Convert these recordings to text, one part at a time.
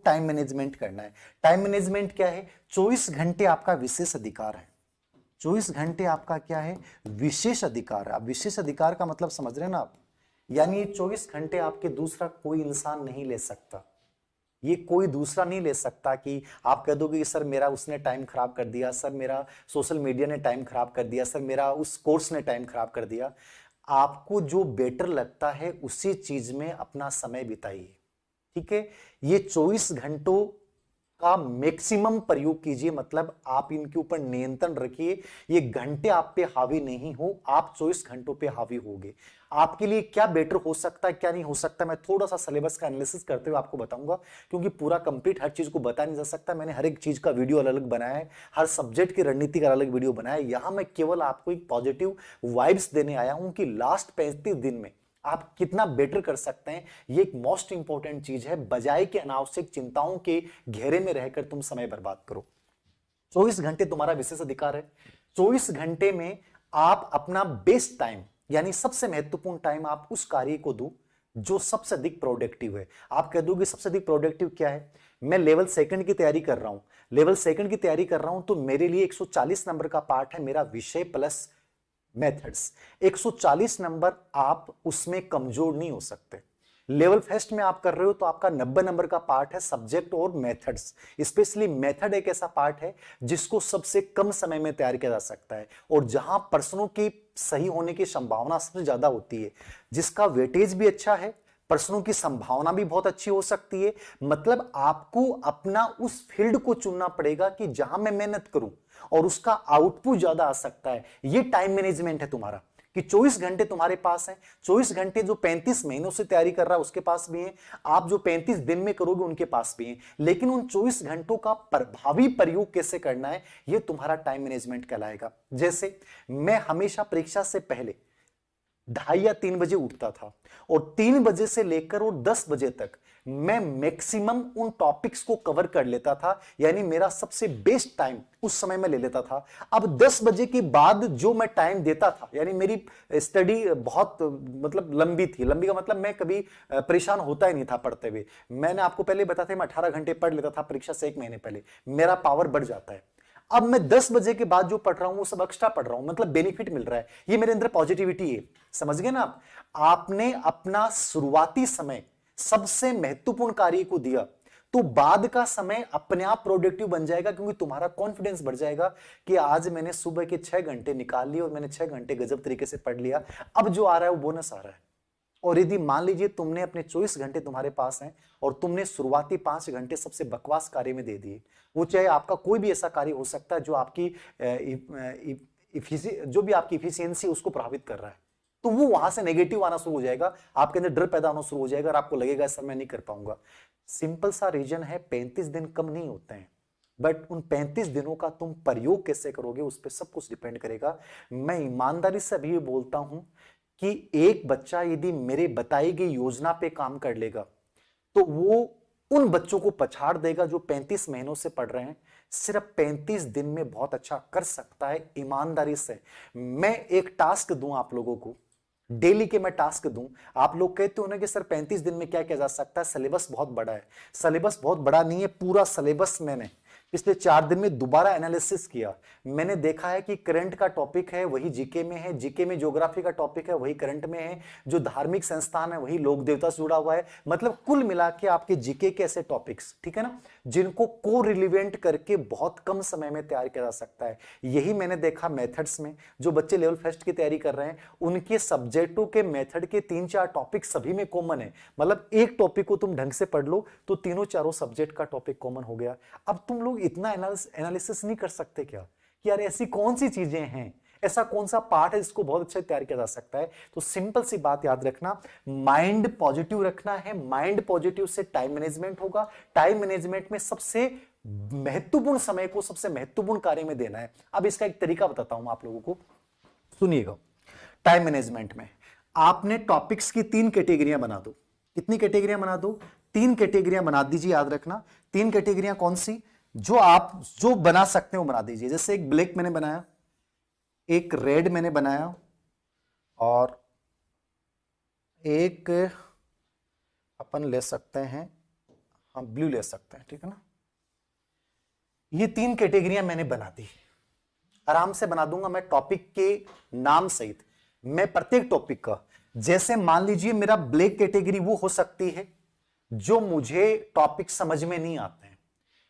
Time management करना है। Time management क्या है? 24 घंटे आपका विशेष अधिकार है। 24 घंटे आपका क्या है? विशेष अधिकार है। अब विशेष अधिकार का मतलब समझ रहे हैं ना आप? यानी 24 घंटे आपके दूसरा कोई इंसान नहीं ले सकता। ये कोई दूसरा नहीं ले सकता कि आप कह दोगे कि सर मेरा उसने टाइम खराब कर दिया, सर मेरा सोशल मीडिया ने टाइम खराब कर दिया, सर मेरा उस कोर्स ने टाइम खराब कर दिया। आपको जो बेटर लगता है उसी चीज में अपना समय बिताइए, ठीक है? ये 24 घंटों का मैक्सिमम प्रयोग कीजिए, मतलब आप इनके ऊपर नियंत्रण रखिए। ये घंटे आप पे हावी नहीं हो, आप 24 घंटों पे हावी होगे। आपके लिए क्या बेटर हो सकता है, क्या नहीं हो सकता, मैं थोड़ा सा सिलेबस का एनालिसिस करते हुए आपको बताऊंगा, क्योंकि पूरा कंप्लीट हर चीज को बता नहीं जा सकता। मैंने हर एक चीज का वीडियो अलग अलग बनाया है, हर सब्जेक्ट की रणनीति का अलग वीडियो बनाया है। यहां मैं केवल आपको एक पॉजिटिव वाइब्स देने आया हूं कि लास्ट 35 दिन में आप कितना बेटर कर सकते हैं। ये एक मोस्ट इंपॉर्टेंट चीज है, बजाय कि अनावश्यक चिंताओं के घेरे में रहकर तुम समय बर्बाद करो। 24 घंटे तुम्हारा विशेष अधिकार है। 24 घंटे में आप अपना बेस्ट टाइम, यानी सबसे महत्वपूर्ण टाइम आप उस कार्य को दो जो सबसे अधिक प्रोडक्टिव है। आप कह दोगे सबसे अधिक प्रोडक्टिव क्या है? मैं लेवल सेकंड की तैयारी कर रहा हूं, लेवल सेकंड की तैयारी कर रहा हूं, तो मेरे लिए 140 नंबर का पार्ट है मेरा विषय प्लस मेथड्स। 140 नंबर आप उसमें कमजोर नहीं हो सकते। लेवल फर्स्ट में आप कर रहे हो तो आपका 90 नंबर का पार्ट है सब्जेक्ट और मेथड्स। स्पेशली मेथड एक ऐसा पार्ट है जिसको सबसे कम समय में तैयार किया जा सकता है और जहां प्रश्नों की सही होने की संभावना सबसे ज्यादा होती है, जिसका वेटेज भी अच्छा है, प्रश्नों की संभावना भी बहुत अच्छी हो सकती है। मतलब आपको अपना उस फील्ड को चुनना पड़ेगा कि जहां मैं मेहनत करूं और उसका आउटपुट ज्यादा आ सकता है। ये टाइम मैनेजमेंट है तुम्हारा कि 24 घंटे तुम्हारे पास है। 24 घंटे जो 35 महीनों से तैयारी कर रहा है उसके पास भी है, आप जो 35 दिन में करोगे उनके पास भी है। लेकिन उन 24 घंटों का प्रभावी प्रयोग कैसे करना है, यह तुम्हारा टाइम मैनेजमेंट कहलाएगा। जैसे मैं हमेशा परीक्षा से पहले 2:30 या 3 बजे उठता था और 3 बजे से लेकर और 10 बजे तक मैं मैक्सिमम उन टॉपिक्स को कवर कर लेता था, यानी मेरा सबसे बेस्ट टाइम उस समय में ले लेता था। अब 10 बजे के बाद जो मैं टाइम देता था, यानी मेरी स्टडी बहुत मतलब लंबी थी। लंबी का मतलब मैं कभी परेशान होता ही नहीं था पढ़ते हुए। मैंने आपको पहले बताया था मैं 18 घंटे पढ़ लेता था परीक्षा से 1 महीने पहले, मेरा पावर बढ़ जाता है। अब मैं 10 बजे के बाद जो पढ़ रहा हूं वो सब एक्स्ट्रा पढ़ रहा हूं, मतलब बेनिफिट मिल रहा है। ये मेरे अंदर पॉजिटिविटी है, समझ गए ना आप? आपने अपना शुरुआती समय सबसे महत्वपूर्ण कार्य को दिया तो बाद का समय अपने आप प्रोडक्टिव बन जाएगा, क्योंकि तुम्हारा कॉन्फिडेंस बढ़ जाएगा कि आज मैंने सुबह के 6 घंटे निकाल लिए और मैंने 6 घंटे गजब तरीके से पढ़ लिया। अब जो आ रहा है वो बोनस आ रहा है। और यदि मान लीजिए तुमने अपने 24 घंटे तुम्हारे पास हैं और तुमने शुरुआती 5 घंटे सबसे बकवास कार्य में दे दिए, वो चाहे आपका कोई भी ऐसा कार्य हो सकता है जो आपकी जो भी आपकी इफिशियंसी उसको प्रभावित कर रहा है, तो वो वहां से नेगेटिव आना शुरू हो जाएगा, आपके अंदर डर पैदा होना शुरू हो जाएगा और आपको लगेगा सर मैं नहीं कर पाऊंगा। सिंपल सा रीजन है, 35 दिन कम नहीं होते हैं, बट उन 35 दिनों का तुम प्रयोग कैसे करोगे उस पर सब कुछ डिपेंड करेगा। मैं ईमानदारी से अभी बोलता हूं कि एक बच्चा यदि मेरे बताई गई योजना पे काम कर लेगा तो वो उन बच्चों को पछाड़ देगा जो 35 महीनों से पढ़ रहे हैं। सिर्फ 35 दिन में बहुत अच्छा कर सकता है ईमानदारी से। मैं एक टास्क दूं आप लोगों को, डेली के मैं टास्क दूं, आप लोग कहते हो ना कि सर 35 दिन में क्या किया जा सकता है, सिलेबस बहुत बड़ा है। सिलेबस बहुत बड़ा नहीं है, पूरा सिलेबस मैंने पिछले 4 दिन में दोबारा एनालिसिस किया। मैंने देखा है कि करंट का टॉपिक है वही जीके में है, जीके में ज्योग्राफी का टॉपिक है वही करंट में है, जो धार्मिक संस्थान है वही लोक देवता से जुड़ा हुआ है। मतलब कुल मिला के आपके जीके के ऐसे टॉपिक्स, ठीक है ना, जिनको को रिलेवेंट करके बहुत कम समय में तैयार किया जा सकता है। यही मैंने देखा मेथड्स में, जो बच्चे लेवल फर्स्ट की तैयारी कर रहे हैं उनके सब्जेक्टों के मेथड के 3-4 टॉपिक सभी में कॉमन है। मतलब एक टॉपिक को तुम ढंग से पढ़ लो तो तीनों चारों सब्जेक्ट का टॉपिक कॉमन हो गया। अब तुम लोग इतना एनालिसिस नहीं कर सकते क्या कि यार ऐसी कौन सी चीजें हैं, ऐसा कौन सा पार्ट है जिसको बहुत अच्छा तैयार किया जा सकता है? तो सिंपल सी बात याद रखना, माइंड पॉजिटिव रखना है। माइंड पॉजिटिव से टाइम मैनेजमेंट होगा, टाइम मैनेजमेंट में सबसे महत्वपूर्ण समय को सबसे महत्वपूर्ण कार्य में देना है। अब इसका एक तरीका बताता हूं आप लोगों को, सुनिएगा। टाइम मैनेजमेंट में आपने टॉपिक्स की 3 कैटेगरियां बना दो। कितनी कैटेगरियां बना दो? 3 कैटेगरियां बना दीजिए, याद रखना। 3 कैटेगरियां कौन सी? जो आप जो बना सकते हो बना दीजिए। जैसे एक ब्लैक मैंने बनाया, एक रेड मैंने बनाया और एक अपन ले सकते हैं हाँ ब्लू ले सकते हैं, ठीक है ना। ये 3 कैटेगरियां मैंने बना दी, आराम से बना दूंगा मैं टॉपिक के नाम सहित। मैं प्रत्येक टॉपिक का, जैसे मान लीजिए मेरा ब्लैक कैटेगरी वो हो सकती है जो मुझे टॉपिक समझ में नहीं आते हैं,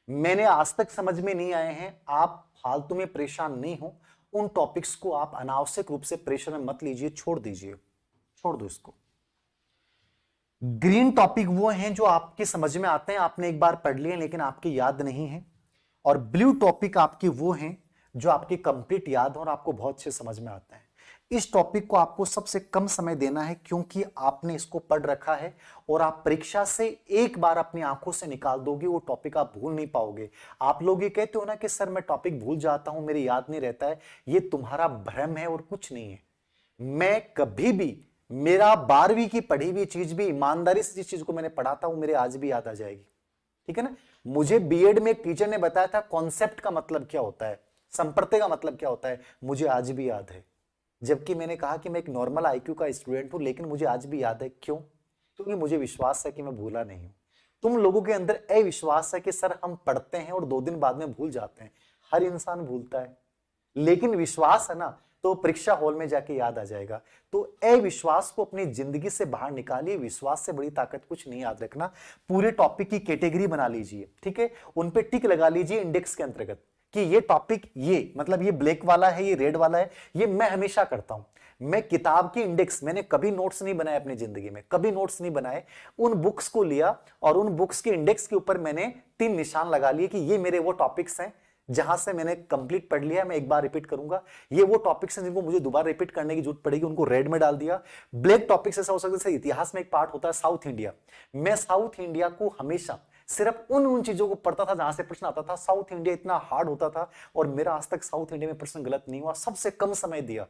मैंने आज तक समझ में नहीं आए हैं, आप फालतू में परेशान नहीं हो। उन टॉपिक्स को आप अनावश्यक रूप से प्रेशर में मत लीजिए, छोड़ दीजिए, छोड़ दो इसको। ग्रीन टॉपिक वो हैं जो आपके समझ में आते हैं, आपने एक बार पढ़ लिए लेकिन आपके याद नहीं है। और ब्लू टॉपिक आपके वो हैं जो आपके कंप्लीट याद हो और आपको बहुत अच्छे समझ में आता है। इस टॉपिक को आपको सबसे कम समय देना है क्योंकि आपने इसको पढ़ रखा है और आप परीक्षा से एक बार अपनी आंखों से निकाल दोगे, वो टॉपिक आप भूल नहीं पाओगे। आप लोग ये कहते हो ना कि सर मैं टॉपिक भूल जाता हूं, मेरे याद नहीं रहता है, ये तुम्हारा भ्रम है और कुछ नहीं है। मैं कभी भी, मेरा 12वीं की पढ़ी हुई चीज भी ईमानदारी से जिस चीज को मैंने पढ़ा था वो मेरे आज भी याद आ जाएगी, ठीक है ना। मुझे बीएड में एक टीचर ने बताया था कॉन्सेप्ट का मतलब क्या होता है, संप्रत्यय का मतलब क्या होता है, मुझे आज भी याद है। जबकि मैंने कहा कि मैं एक नॉर्मल आईक्यू का स्टूडेंट हूं, लेकिन मुझे आज भी याद है। क्यों? क्योंकि मुझे विश्वास है कि मैं भूला नहीं हूं। तुम लोगों के अंदर अविश्वास है कि सर हम पढ़ते हैं और 2 दिन बाद में भूल जाते हैं। हर इंसान भूलता है, लेकिन विश्वास है ना तो परीक्षा हॉल में जाके याद आ जाएगा। तो अविश्वास को अपनी जिंदगी से बाहर निकालिए, विश्वास से बड़ी ताकत कुछ नहीं, याद रखना। पूरे टॉपिक की कैटेगरी बना लीजिए, ठीक है, उन पे टिक लगा लीजिए इंडेक्स के अंतर्गत कि ये टॉपिक, ये मतलब ये ब्लैक वाला है, ये रेड वाला है। ये मैं हमेशा करता हूं। मैं किताब की इंडेक्स, मैंने कभी नोट्स नहीं बनाए अपनी जिंदगी में, कभी नोट्स नहीं बनाए। उन बुक्स को लिया और उन बुक्स के इंडेक्स के ऊपर मैंने 3 निशान लगा लिए कि ये मेरे वो टॉपिक्स हैं जहां से मैंने कंप्लीट पढ़ लिया, मैं एक बार रिपीट करूंगा। ये वो टॉपिक्स हैं जिनको मुझे दोबारा रिपीट करने की जरूरत पड़ेगी, उनको रेड में डाल दिया। ब्लैक टॉपिक्स ऐसा हो सकता है, इतिहास में एक पार्ट होता है साउथ इंडिया, मैं साउथ इंडिया को हमेशा सिर्फ उन चीजों को पढ़ता था जहां से प्रश्न आता था। साउथ इंडिया इतना हार्ड होता था और मेरा आज तक साउथ इंडिया में प्रश्न गलत नहीं हुआ। सबसे कम समय दिया,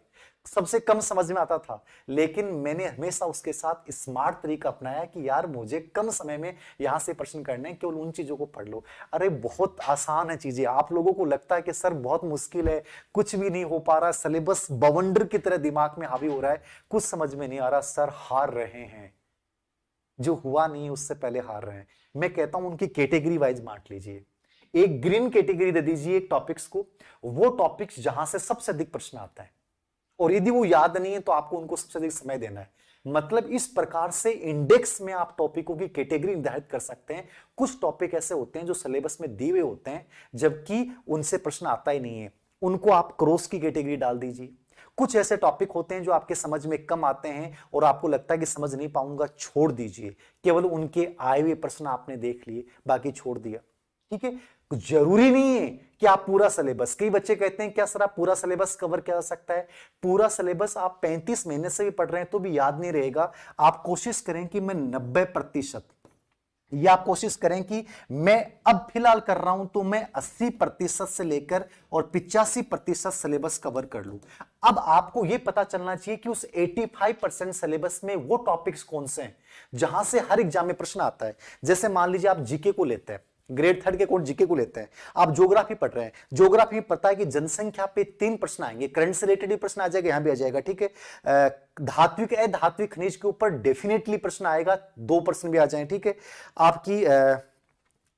सबसे कम समझ में आता था, लेकिन मैंने हमेशा उसके साथ स्मार्ट तरीका अपनाया कि यार मुझे कम समय में यहां से प्रश्न करने हैं, केवल उन चीजों को पढ़ लो। अरे बहुत आसान है चीजें। आप लोगों को लगता है कि सर बहुत मुश्किल है, कुछ भी नहीं हो पा रहा, सिलेबस बवंडर की तरह दिमाग में हावी हो रहा है, कुछ समझ में नहीं आ रहा। सर हार रहे हैं, जो हुआ नहीं उससे पहले हार रहे हैं। मैं कहता हूं उनकी कैटेगरी वाइज बांट लीजिए। एक ग्रीन कैटेगरी दे दीजिए एक टॉपिक्स को, वो टॉपिक्स जहां से सबसे अधिक प्रश्न आता है, और यदि वो याद नहीं है तो आपको उनको सबसे अधिक समय देना है। मतलब इस प्रकार से इंडेक्स में आप टॉपिकों की कैटेगरी निर्धारित कर सकते हैं। कुछ टॉपिक ऐसे होते हैं जो सिलेबस में दिए हुए होते हैं जबकि उनसे प्रश्न आता ही नहीं है, उनको आप क्रॉस की कैटेगरी डाल दीजिए। कुछ ऐसे टॉपिक होते हैं जो आपके समझ में कम आते हैं और आपको लगता है कि समझ नहीं पाऊंगा, छोड़ दीजिए। केवल उनके आए हुए प्रश्न आपने देख लिए, बाकी छोड़ दिया, ठीक है। जरूरी नहीं है कि आप पूरा सिलेबस, कई बच्चे कहते हैं क्या सर आप पूरा सिलेबस कवर किया जा सकता है? पूरा सिलेबस आप 35 महीने से भी पढ़ रहे हैं तो भी याद नहीं रहेगा। आप कोशिश करें कि मैं 90%, या आप कोशिश करें कि मैं अब फिलहाल कर रहा हूं तो मैं 80% से लेकर और 85% सिलेबस कवर कर लूं। अब आपको यह पता चलना चाहिए कि उस 85% सिलेबस में वो टॉपिक्स कौन से हैं जहां से हर एग्जाम में प्रश्न आता है। जैसे मान लीजिए आप जीके को लेते हैं, ग्रेड 3 के कोर्स जीके को लेते हैं, आप ज्योग्राफी पढ़ रहे हैं, ज्योग्राफी में पता है कि जनसंख्या पे 3 प्रश्न आएंगे, करंट से रिलेटेड प्रश्न आ जाएगा, यहां भी आ जाएगा, ठीक है। धात्विक अधात्विक खनिज के ऊपर डेफिनेटली प्रश्न आएगा, 2 प्रश्न भी आ जाए, ठीक है। आपकी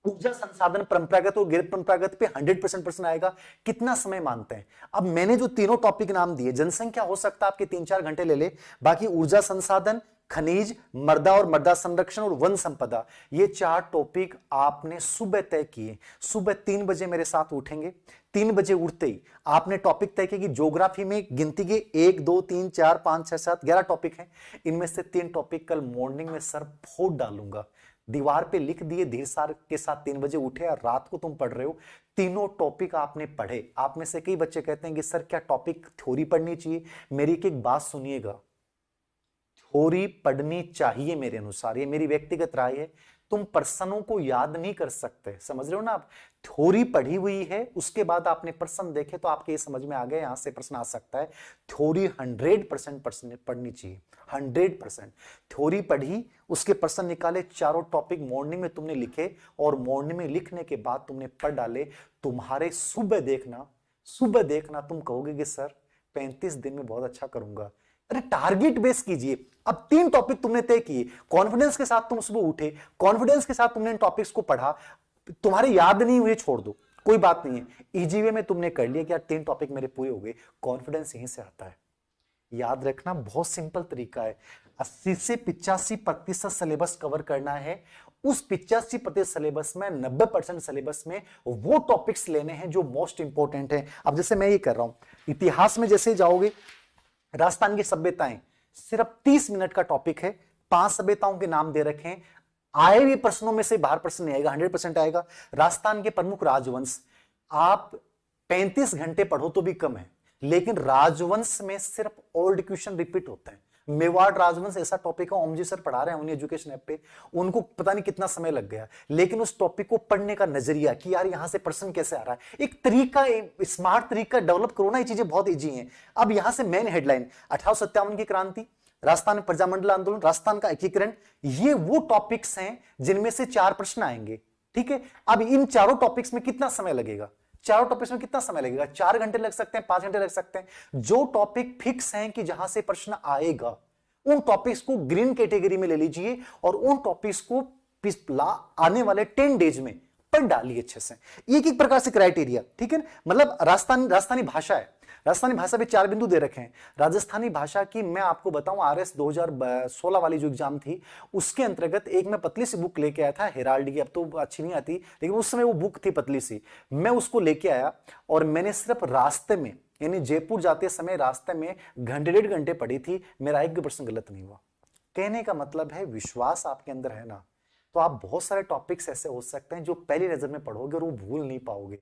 ऊर्जा संसाधन परंपरागत और गैर परंपरागत पे 100% प्रश्न आएगा। कितना समय मानते हैं? अब मैंने जो तीनों टॉपिक नाम दिए, जनसंख्या हो सकता है आपके 3-4 घंटे ले ले, बाकी ऊर्जा संसाधन, खनिज, मृदा और मृदा संरक्षण और वन संपदा, ये 4 टॉपिक आपने सुबह तय किए। सुबह 3 बजे मेरे साथ उठेंगे, 3 बजे उठते ही आपने टॉपिक तय किए कि ज्योग्राफी में गिनती के 1 2 3 4 5 6 7 11 टॉपिक हैं, इनमें से 3 टॉपिक कल मॉर्निंग में सर फोड़ डालूंगा। दीवार पे लिख दिए, धीर सार के साथ 3 बजे उठे और रात को तुम पढ़ रहे हो, तीनों टॉपिक आपने पढ़े। आप में से कई बच्चे कहते हैं कि सर क्या टॉपिक थ्योरी पढ़नी चाहिए? मेरी एक बात सुनिएगा, थ्योरी पढ़नी चाहिए मेरे अनुसार, ये मेरी व्यक्तिगत राय है। तुम प्रश्नों को याद नहीं कर सकते, समझ रहे हो ना आप? थ्योरी पढ़ी हुई है, उसके बाद आपने प्रश्न देखे तो आपके ये समझ में आ गया यहां से प्रश्न आ सकता है। थ्योरी 100% पढ़नी चाहिए, 100%। थ्योरी पढ़ी, उसके प्रश्न निकाले, चारों टॉपिक मॉर्निंग में तुमने लिखे और मॉर्निंग में लिखने के बाद तुमने पढ़ डाले। तुम्हारे सुबह देखना तुम कहोगे कि सर 35 दिन में बहुत अच्छा करूंगा। अरे टारगेट बेस कीजिए, अब 3 टॉपिक तुमने तय किए, कॉन्फिडेंस के साथ तुम सुबह उठे, कॉन्फिडेंस के साथ तुमने इन टॉपिक्स को पढ़ा, तुम्हारे याद नहीं हुए छोड़ दो, कोई बात नहीं है, इजी वे में तुमने कर लिया कि यार 3 टॉपिक मेरे पूरे हो गए। कॉन्फिडेंस यहीं से आता है। याद रखना बहुत सिंपल तरीका है, 80 से 85% सिलेबस कवर करना है। उस 85% सिलेबस में 90% सिलेबस में वो टॉपिक्स लेने हैं जो मोस्ट इंपॉर्टेंट है। अब जैसे मैं ये कर रहा हूं, इतिहास में जैसे जाओगे, राजस्थान की सभ्यताएं सिर्फ 30 मिनट का टॉपिक है, 5 सभ्यताओं के नाम दे रखे हैं, आए हुए प्रश्नों में से बाहर प्रश्न नहीं आएगा, 100% आएगा। राजस्थान के प्रमुख राजवंश, आप 35 घंटे पढ़ो तो भी कम है, लेकिन राजवंश में सिर्फ ओल्ड क्वेश्चन रिपीट होते हैं। मेवाड़ राजवंश ऐसा टॉपिक है, ओम जी सर पढ़ा रहे हैं उन्हें एजुकेशन ऐप पे, उनको पता नहीं कितना समय लग गया, लेकिन उस टॉपिक को पढ़ने का नजरिया कि यार यहां से प्रश्न कैसे आ रहा है, एक तरीका, स्मार्ट तरीका डेवलप करो ना, ये चीजें बहुत इजी हैं। अब यहां से मेन हेडलाइन 1857 की क्रांति, राजस्थान में प्रजामंडल आंदोलन, राजस्थान का एकीकरण, ये वो टॉपिक्स हैं जिनमें से 4 प्रश्न आएंगे। ठीक है, अब इन चारों टॉपिक्स में कितना समय लगेगा, चारों टॉपिक्स में कितना समय लगेगा, 4 घंटे लग सकते हैं, 5 घंटे लग सकते हैं। जो टॉपिक फिक्स हैं कि जहां से प्रश्न आएगा, उन टॉपिक्स को ग्रीन कैटेगरी में ले लीजिए और उन टॉपिक्स को पिछला आने वाले 10 डेज में पढ़ डालिए अच्छे से, एक एक प्रकार से क्राइटेरिया। ठीक है, मतलब राजस्थानी भाषा है, राजस्थानी भाषा पे 4 बिंदु दे रखे हैं। राजस्थानी भाषा की मैं आपको बताऊं, आरएस 2016 वाली जो एग्जाम थी उसके अंतर्गत एक मैं पतली सी बुक लेके आया था हेराल्ड की, अब तो अच्छी नहीं आती, लेकिन उस समय वो बुक थी पतली सी, मैं उसको लेके आया और मैंने सिर्फ रास्ते में, यानी जयपुर जाते समय रास्ते में घंटे 1.5 घंटे पढ़ी थी, मेरा एक भी प्रश्न गलत नहीं हुआ। कहने का मतलब है विश्वास आपके अंदर है ना, तो आप बहुत सारे टॉपिक्स ऐसे हो सकते हैं जो पहली नजर में पढ़ोगे और वो भूल नहीं पाओगे।